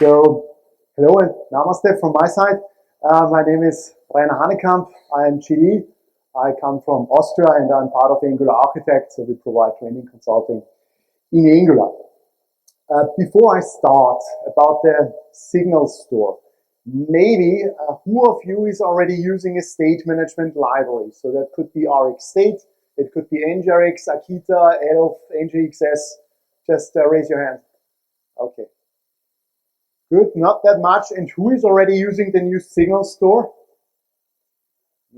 So, hello and namaste from my side. My name is Rainer Hahnekamp. I am GD. I come from Austria and I'm part of Angular Architect, so we provide training consulting in Angular. Before I start about the SignalStore, maybe who of you is already using a state management library? So that could be Rx State, it could be NgRx, Akita, Elf, NgRx. Just raise your hand. Okay. Good, not that much. And who is already using the new SignalStore?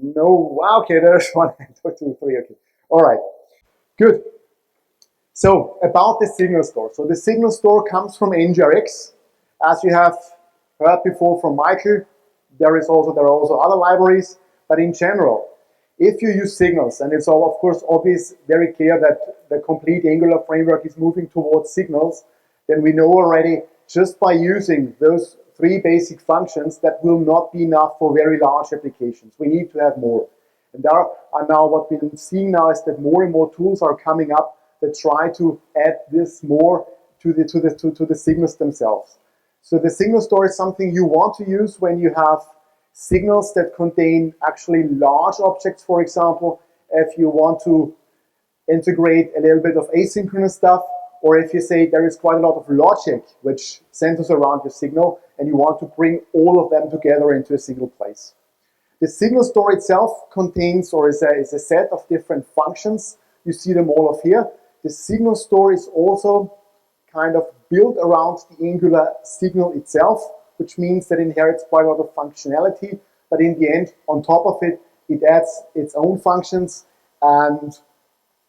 No, okay, there's 1, 2, 3, okay. All right, good. So about the SignalStore. So the SignalStore comes from NgRx. As you have heard before from Michael, there are also other libraries, but in general, if you use signals, and it's all of course obvious, very clear that the complete Angular framework is moving towards signals, then we know already just by using those 3 basic functions that will not be enough for very large applications. We need to have more. And there are now what we're seeing now is that more and more tools are coming up that try to add this more to the signals themselves. So the SignalStore is something you want to use when you have signals that contain actually large objects, for example, if you want to integrate a little bit of asynchronous stuff, or if you say there is quite a lot of logic which centers around your signal and you want to bring all of them together into a single place. The SignalStore itself contains or is a set of different functions. You see them all of here. The SignalStore is also kind of built around the Angular signal itself, which means that it inherits quite a lot of functionality, but in the end, on top of it, it adds its own functions, and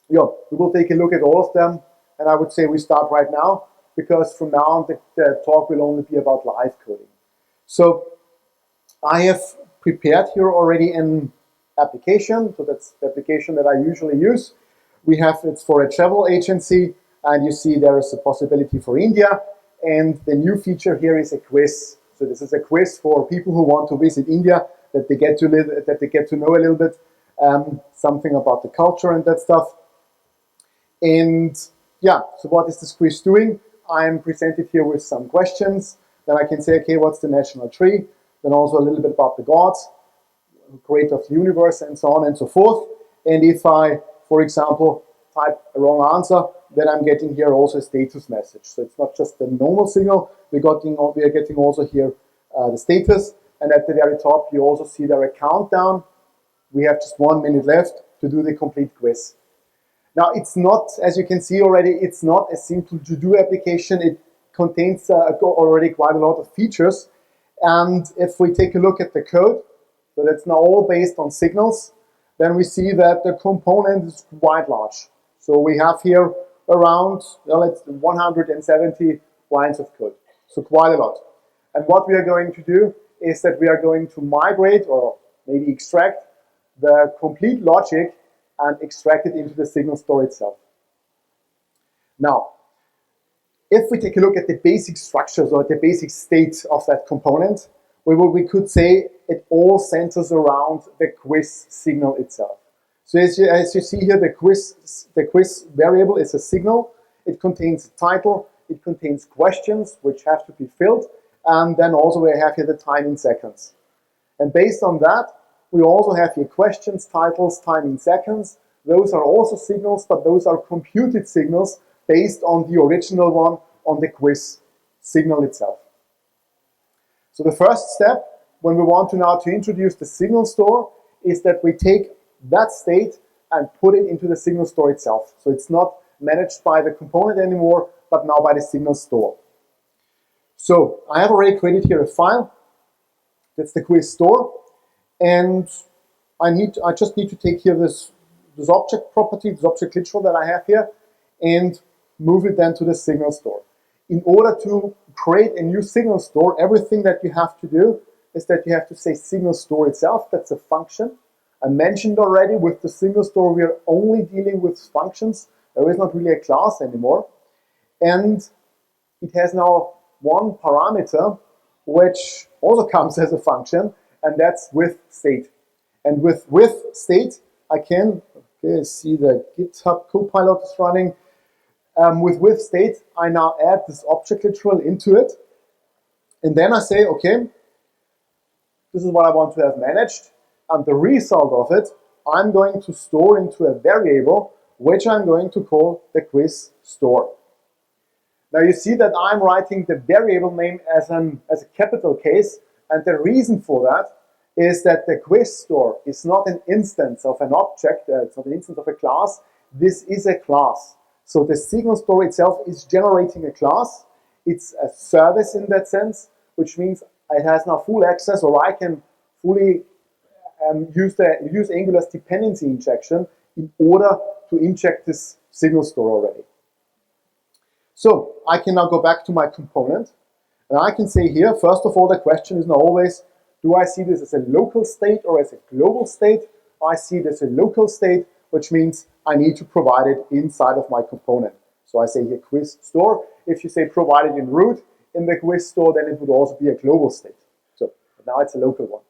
yeah, we will take a look at all of them, and I would say we start right now, because from now on, the talk will only be about live coding. So I have prepared here already an application, so that's the application that I usually use. It's for a travel agency, and you see there is a possibility for India, and the new feature here is a quiz. So this is a quiz for people who want to visit India, that they get to know a little bit something about the culture and that stuff. And yeah, so what is this quiz doing? I'm presented here with some questions. Then I can say, okay, what's the national tree? Then also a little bit about the gods, creator of the universe, and so on and so forth. And if I, for example, type a wrong answer, then I'm getting here also a status message. So it's not just the normal signal, we are getting also here the status, and at the very top you also see there a countdown. We have just 1 minute left to do the complete quiz. Now it's not, as you can see already, it's not a simple to-do application. It contains already quite a lot of features, and if we take a look at the code, so that's now all based on signals, then we see that the component is quite large. So we have here around 170 lines of code, so quite a lot. And what we are going to do is that we are going to migrate or maybe extract the complete logic and extract it into the SignalStore itself. Now, if we take a look at the basic structures or the basic state of that component, we could say it all centers around the quiz signal itself. So as you see here, the quiz variable is a signal. It contains a title, it contains questions which have to be filled, and then also we have here the time in seconds. And based on that, we also have here questions, titles, time in seconds. Those are also signals, but those are computed signals based on the original one on the quiz signal itself. So the first step, when we want to now to introduce the SignalStore, is that we take that state and put it into the SignalStore itself. So it's not managed by the component anymore, but now by the SignalStore. So I have already created here a file. That's the quiz store. And I just need to take here this object property, this object literal that I have here, and move it then to the SignalStore. In order to create a new SignalStore, everything that you have to do is that you have to say SignalStore itself. That's a function. I mentioned already with the SignalStore we are only dealing with functions. There is not really a class anymore. And it has now one parameter which also comes as a function, and that's with state. And with state, I can see the GitHub Copilot is running. With state, I now add this object literal into it. And then I say, okay, this is what I want to have managed, and the result of it, I'm going to store into a variable, which I'm going to call the quiz store. Now you see that I'm writing the variable name as a capital case, and the reason for that is that the quiz store is not an instance of an object, it's not an instance of a class, this is a class. So the signal store itself is generating a class, it's a service in that sense, which means it has now full access, or I can fully use Angular's dependency injection in order to inject this signal store already. So I can now go back to my component, and I can say here, first of all, the question is now always, do I see this as a local state or as a global state? I see it as a local state, which means I need to provide it inside of my component. So I say here quiz store. If you say provide it in root in the quiz store, then it would also be a global state. So now it's a local one.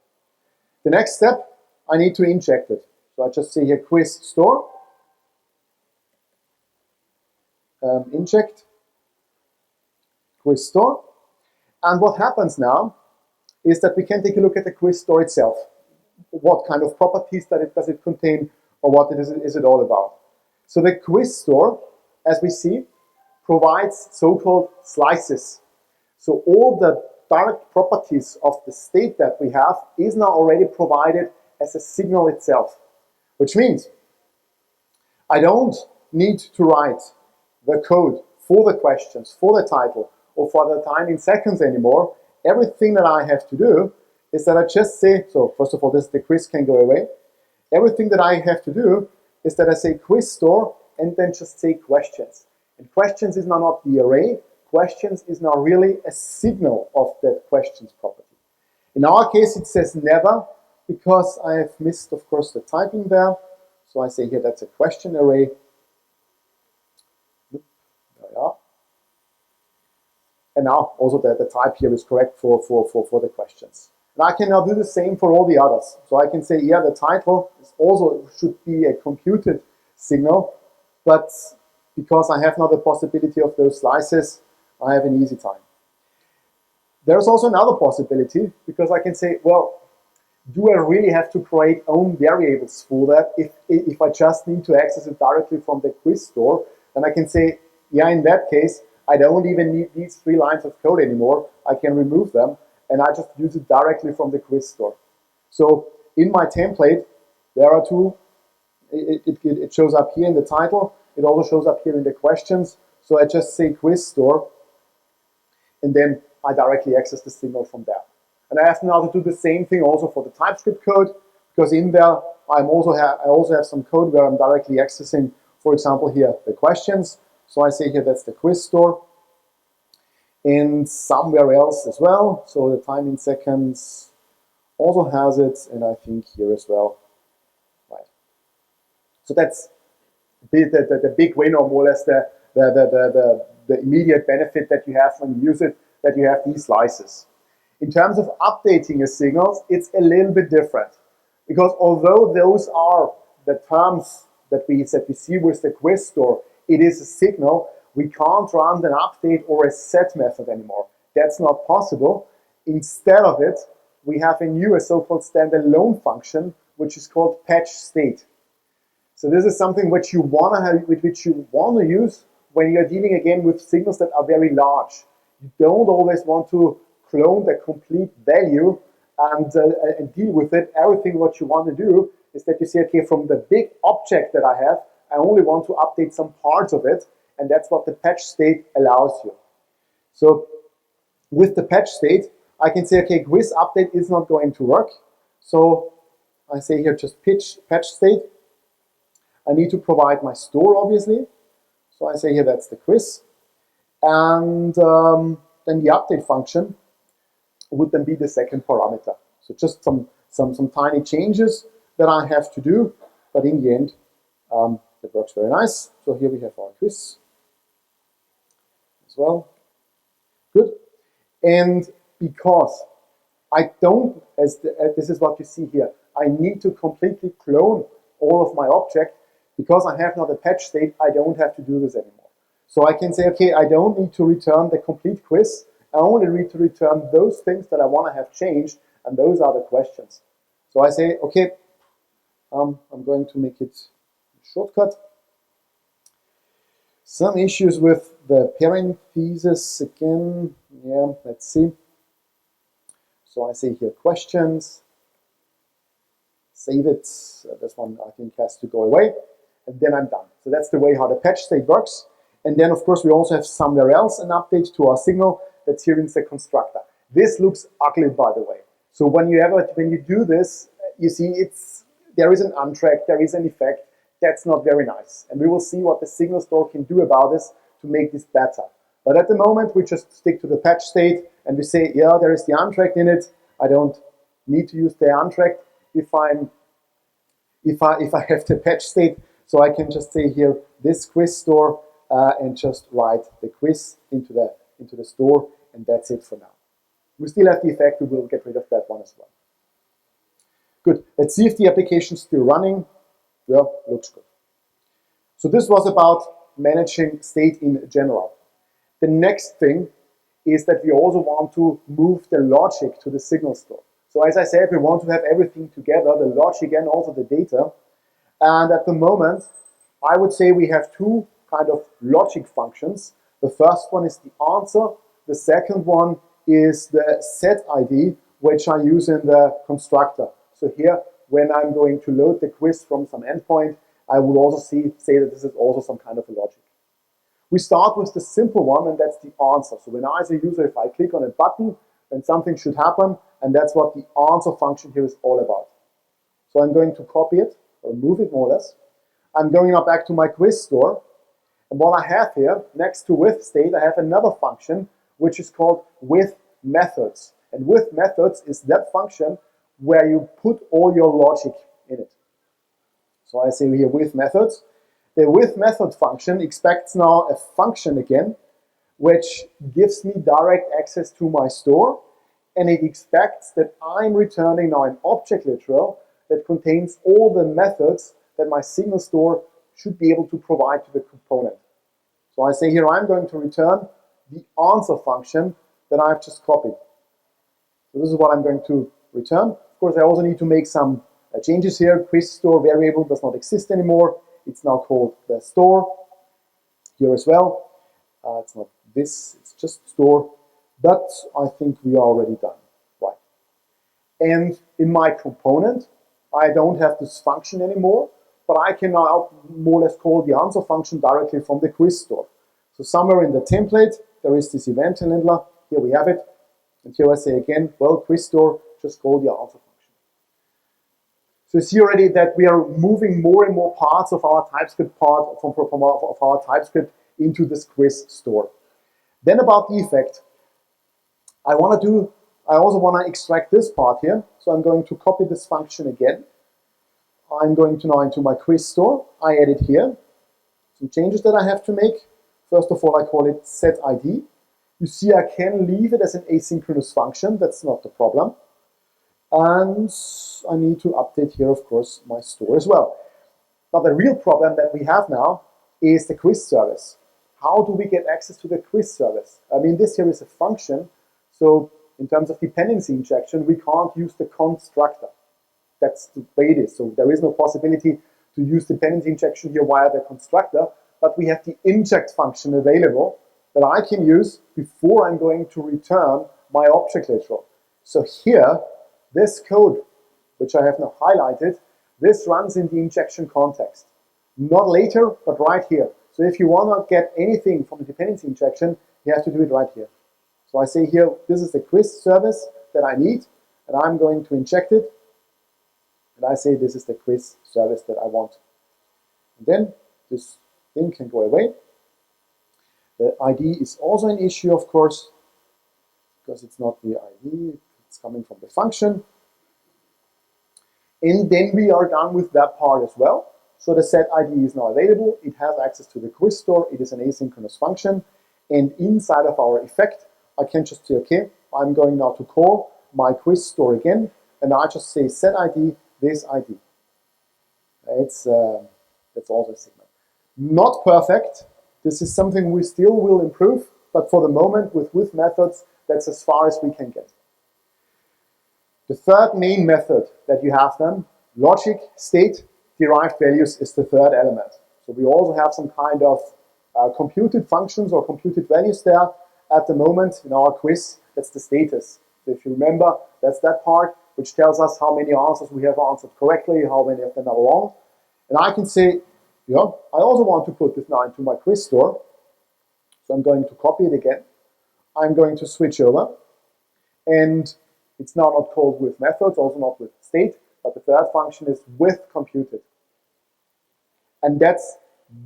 The next step, I need to inject it. So I just say here quiz store, inject quiz store. And what happens now is that we can take a look at the quiz store itself. What kind of properties does it contain, or what is it all about? So the quiz store, as we see, provides so-called slices. So all the direct properties of the state that we have is now already provided as a signal itself, which means I don't need to write the code for the questions, for the title, or for the time in seconds anymore. Everything that I have to do is that I just say, so first of all, the quiz can go away. Everything that I have to do is that I say quiz store and then just say questions. And questions is now not the array, questions is now really a signal of that questions property. In our case, it says never, because I have missed, of course, the typing there. So I say here that's a question array. There we are. And now also the type here is correct for the questions. And I can now do the same for all the others. So I can say, yeah, the title is also should be a computed signal, but because I have now the possibility of those slices, I have an easy time. There's also another possibility, because I can say, well, do I really have to create own variables for that? If I just need to access it directly from the quiz store, then I can say, yeah, in that case, I don't even need these 3 lines of code anymore. I can remove them, and I just use it directly from the quiz store. So in my template, there are 2. It shows up here in the title. It also shows up here in the questions. So I just say quiz store, and then I directly access the signal from there. And I have now to do the same thing also for the TypeScript code, because in there I also have some code where I'm directly accessing, for example, here the questions. So I say here that's the quiz store, and somewhere else as well. So the time in seconds also has it, and I think here as well. Right. So that's the big win, or more or less the immediate benefit that you have when you use it, that you have these slices. In terms of updating a signal, it's a little bit different, because although those are the terms that we see with the quiz store, it is a signal, we can't run an update or a set method anymore. That's not possible. Instead of it, we have a so-called standalone function, which is called patch state. So this is something which you want to use when you're dealing again with signals that are very large. You don't always want to clone the complete value and deal with it. Everything what you want to do is that you say, okay, from the big object that I have, I only want to update some parts of it, and that's what the patch state allows you. So with the patch state, I can say, okay, quiz update is not going to work. So I say here just patch state. I need to provide my store, obviously. So I say here that's the quiz. And then the update function would then be the second parameter. So just some tiny changes that I have to do, but in the end, it works very nice. So here we have our quiz as well. Good. And because I don't, this is what you see here, I need to completely clone all of my object. Because I have now the patch state, I don't have to do this anymore. So I can say, okay, I don't need to return the complete quiz. I only need to return those things that I want to have changed, and those are the questions. So I say, okay, I'm going to make it a shortcut. Some issues with the parentheses again. Yeah, let's see. So I say here questions. Save it. This one I think has to go away. And then I'm done. So that's the way how the patch state works. And then, of course, we also have somewhere else an update to our signal that's here in the constructor. This looks ugly, by the way. So when you do this, you see there is an untrack, there is an effect. That's not very nice. And we will see what the SignalStore can do about this to make this better. But at the moment, we just stick to the patch state and we say, yeah, there is the untracked in it. I don't need to use the untracked if I have the patch state. So I can just say here, this quiz store, and just write the quiz into the store, and that's it for now. We still have the effect, we will get rid of that one as well. Good, let's see if the application is still running. Yeah, looks good. So this was about managing state in general. The next thing is that we also want to move the logic to the SignalStore. So as I said, we want to have everything together, the logic and also the data. And at the moment, I would say we have two kind of logic functions. The first one is the answer. The second one is the set ID, which I use in the constructor. So here, when I'm going to load the quiz from some endpoint, I will also say that this is also some kind of a logic. We start with the simple one, and that's the answer. So when I, as a user, if I click on a button, then something should happen, and that's what the answer function here is all about. So I'm going to copy it, or move it more or less. I'm going now back to my quiz store, and what I have here, next to with state, I have another function, which is called with methods. And with methods is that function where you put all your logic in it. So I say here with methods. The with method function expects now a function again, which gives me direct access to my store, and it expects that I'm returning now an object literal that contains all the methods that my SignalStore should be able to provide to the component. So I say here I'm going to return the answer function that I've just copied. So this is what I'm going to return. Of course, I also need to make some changes here. Quiz store variable does not exist anymore. It's now called the store here as well. It's not this, it's just store. But I think we are already done. Right. And in my component, I don't have this function anymore, but I can now more or less call the answer function directly from the quiz store. So somewhere in the template, there is this event handler. Here we have it. And here I say again, well, quiz store, just call the answer function. So you see already that we are moving more and more parts of our TypeScript part of our TypeScript into this quiz store. Then about the effect, I also want to extract this part here. So I'm going to copy this function again. I'm going to now into my quiz store. I add it here. Some changes that I have to make. First of all, I call it set ID. You see, I can leave it as an asynchronous function. That's not the problem. And I need to update here, of course, my store as well. Now, the real problem that we have now is the quiz service. How do we get access to the quiz service? I mean, this here is a function. So in terms of dependency injection, we can't use the constructor. That's the way it is. So there is no possibility to use dependency injection here via the constructor, but we have the inject function available that I can use before I'm going to return my object literal. So here, this code, which I have now highlighted, this runs in the injection context. Not later, but right here. So if you want to get anything from the dependency injection, you have to do it right here. So I say here, this is the quiz service that I need, and I'm going to inject it. And I say this is the quiz service that I want. And then this thing can go away. The ID is also an issue, of course, because it's not the ID, it's coming from the function. And then we are done with that part as well. So the set ID is now available. It has access to the quiz store. It is an asynchronous function. And inside of our effect, I can just say, okay, I'm going now to call my quiz store again. And I just say set ID, this ID. That's also a signal. Not perfect. This is something we still will improve. But for the moment, with methods, That's as far as we can get. The third main method that you have then, logic, state, derived values is the third element. So we also have some kind of computed functions or computed values there at the moment in our quiz. That's the status. So if you remember, that's that part which tells us how many answers we have answered correctly, how many of them are wrong. And I can say, yeah, I also want to put this now into my quiz store. So I'm going to copy it again. I'm going to switch over. And it's now not called with methods, also not with state, but the third function is with computed. And that's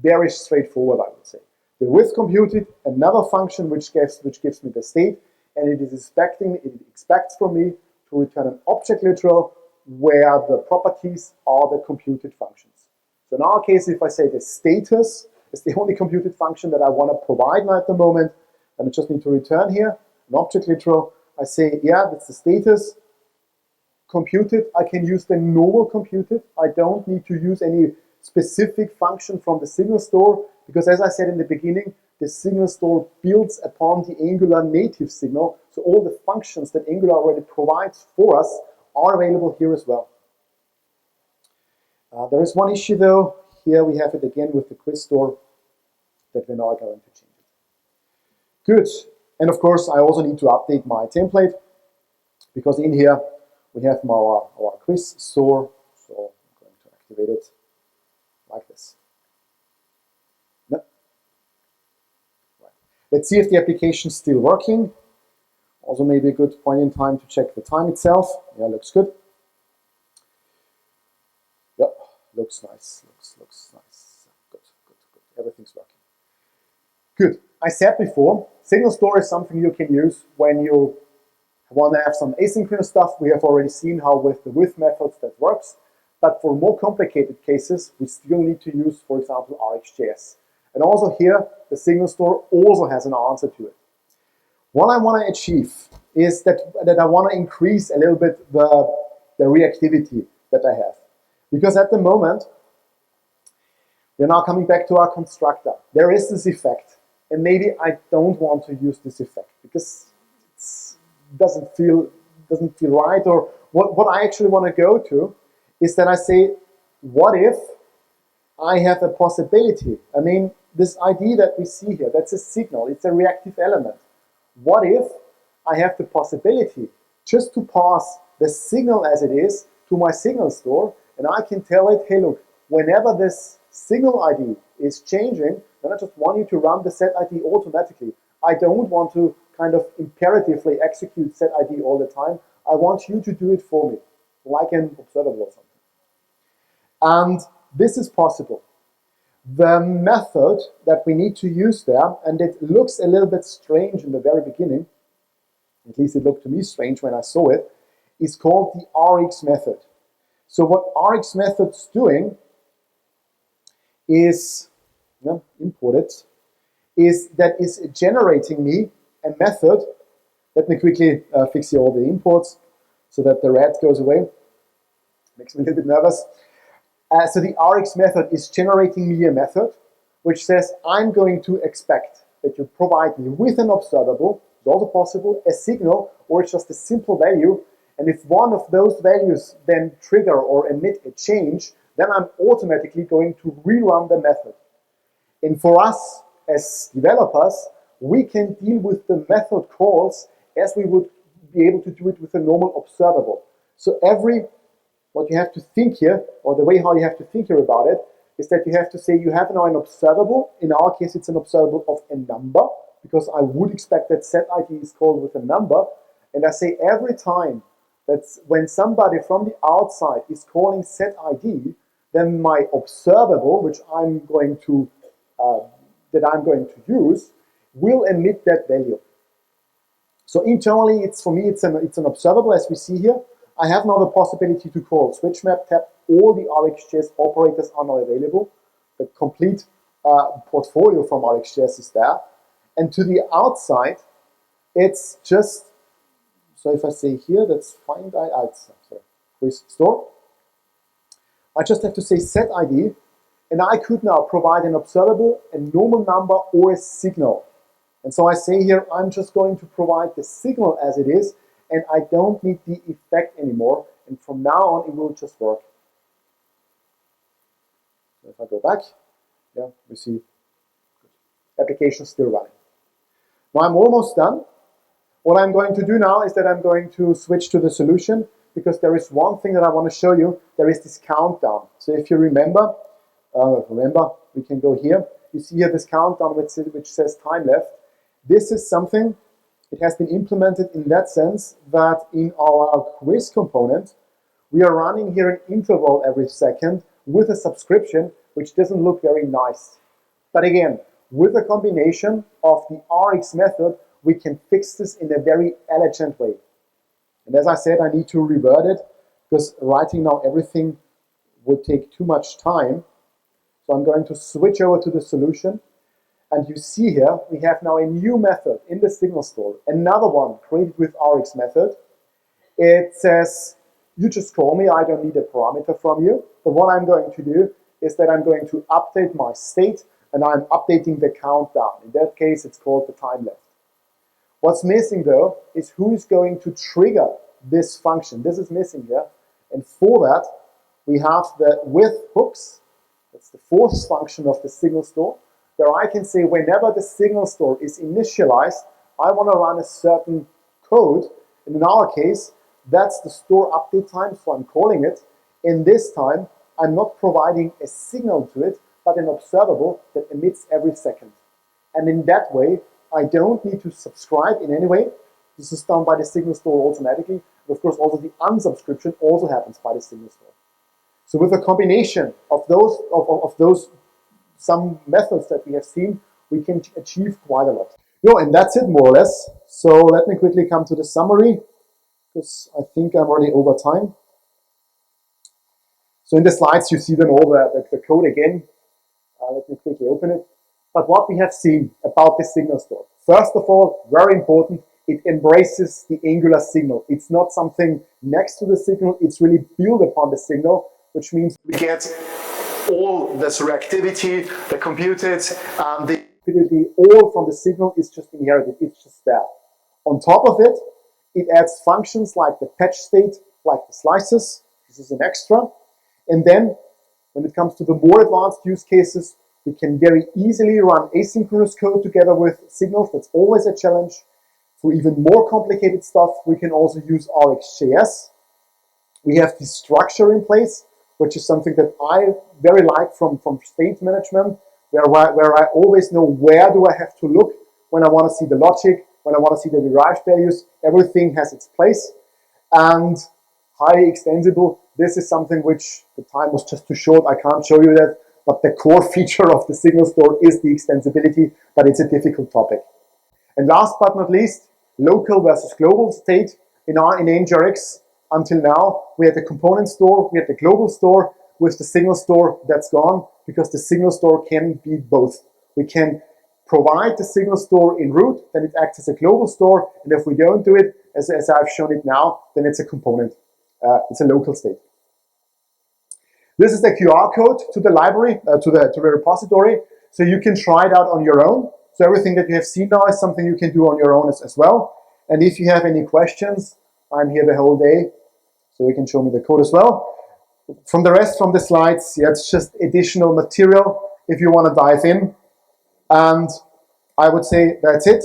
very straightforward, I would say. The with computed, another function which gives me the state, and it expects from me to return an object literal where the properties are the computed functions. So in our case, if I say the status is the only computed function that I want to provide now at the moment, then I just need to return here an object literal. I say, yeah, that's the status. Computed, I can use the normal computed. I don't need to use any specific function from the SignalStore, because as I said in the beginning, the SignalStore builds upon the Angular native signal, so all the functions that Angular already provides for us are available here as well. There is one issue though. Here we have it again with the quiz store that we're now going to change it. Good. And of course, I also need to update my template, because in here we have our quiz store. So I'm going to activate it like this. No. Right. Let's see if the application is still working. Also maybe a good point in time to check the time itself. Yeah, looks good. Yep, looks nice. Looks nice. Good. Everything's working. Good. I said before, SignalStore is something you can use when you want to have some asynchronous stuff. We have already seen how with the with methods that works. But for more complicated cases, we still need to use, for example, RxJS. And also here, the SignalStore also has an answer to it. What I want to achieve is that I want to increase a little bit the reactivity that I have. Because at the moment, we're now coming back to our constructor. There is this effect. And maybe I don't want to use this effect because it doesn't feel right. Or what I actually want to go to is that I say, what if I have a possibility? I mean, this ID that we see here, that's a signal. It's a reactive element. What if I have the possibility just to pass the signal as it is to my SignalStore, and I can tell it, hey, look, whenever this signal ID is changing, then I just want you to run the set ID automatically. I don't want to kind of imperatively execute set ID all the time. I want you to do it for me, like an observable or something. And this is possible. The method that we need to use there, and it looks a little bit strange in the very beginning, at least it looked to me strange when I saw it, is called the Rx method. So what Rx method's doing is, import it, is generating me a method. Let me quickly fix here all the imports so that the red goes away. Makes me a little bit nervous. So the Rx method is generating me a method which says I'm going to expect that you provide me with an observable, it's also possible, a signal, or it's just a simple value. And if one of those values then trigger or emit a change, then I'm automatically going to rerun the method. And for us as developers, we can deal with the method calls as we would be able to do it with a normal observable. So what you have to think here, or the way how you have to think here about it, is that you have to say you have now an observable. In our case, it's an observable of a number, because I would expect that set ID is called with a number. And I say every time that when somebody from the outside is calling set ID, then my observable, which I'm going to use, will emit that value. So internally, for me, it's an observable, as we see here. I have now the possibility to call switch map tab. All the RxJS operators are now available. The complete portfolio from RxJS is there. And to the outside, it's just, so if I say here, that's find quiz store. I just have to say set ID, and I could now provide an observable, a normal number, or a signal. And so I say here, I'm just going to provide the signal as it is, and I don't need the effect anymore. And from now on, it will just work. So if I go back, yeah, we see application still running. Now I'm almost done. What I'm going to do now is that I'm going to switch to the solution, because there is one thing that I want to show you. There is this countdown. So if you remember, we can go here. You see here this countdown which says time left. This is something, it has been implemented in that sense that in our quiz component, we are running here an interval every second with a subscription, which doesn't look very nice. But again, with a combination of the Rx method, we can fix this in a very elegant way. And as I said, I need to revert it, because writing now everything would take too much time. So I'm going to switch over to the solution. And you see here, we have now a new method in the SignalStore, another one created with Rx method. It says, you just call me, I don't need a parameter from you. But what I'm going to do is that I'm going to update my state, and I'm updating the countdown. In that case, it's called the time left. What's missing though is who is going to trigger this function. This is missing here. And for that, we have the with hooks. That's the fourth function of the SignalStore, where I can say whenever the SignalStore is initialized, I want to run a certain code. And in our case, that's the store update time, so I'm calling it. In this time, I'm not providing a signal to it, but an observable that emits every second. And in that way, I don't need to subscribe in any way. This is done by the SignalStore automatically. And of course, also the unsubscription also happens by the SignalStore. So with a combination of those some methods that we have seen, we can achieve quite a lot. And that's it more or less. So let me quickly come to the summary, because I think I'm already over time. So in the slides, you see then all the code again. Let me quickly open it. But what we have seen about the SignalStore, first of all, very important, it embraces the Angular signal. It's not something next to the signal, it's really built upon the signal, which means we get all this reactivity, the computed, the liquidity, all from the signal is just inherited, it's just there. On top of it, it adds functions like the patch state, like the slices. This is an extra. And then, when it comes to the more advanced use cases, we can very easily run asynchronous code together with signals. That's always a challenge. For even more complicated stuff, we can also use RxJS. We have the structure in place, which is something that I very like from state management, where I always know where do I have to look when I want to see the logic, when I want to see the derived values. Everything has its place. And highly extensible. This is something which the time was just too short. I can't show you that. But the core feature of the SignalStore is the extensibility, but it's a difficult topic. And last but not least, local versus global state. In NgRx, until now, we had the component store, we had the global store. With the SignalStore, that's gone, because the SignalStore can be both. We can provide the SignalStore in root, then it acts as a global store, and if we don't do it, as I've shown it now, then it's a component. It's a local state. This is the QR code to the library, to the repository, so you can try it out on your own. So everything that you have seen now is something you can do on your own as well. And if you have any questions, I'm here the whole day, so you can show me the code as well. From the slides, yeah, it's just additional material if you want to dive in. And I would say that's it.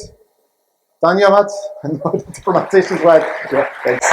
Danyavat, I know the pronunciation is right. Yeah, thanks.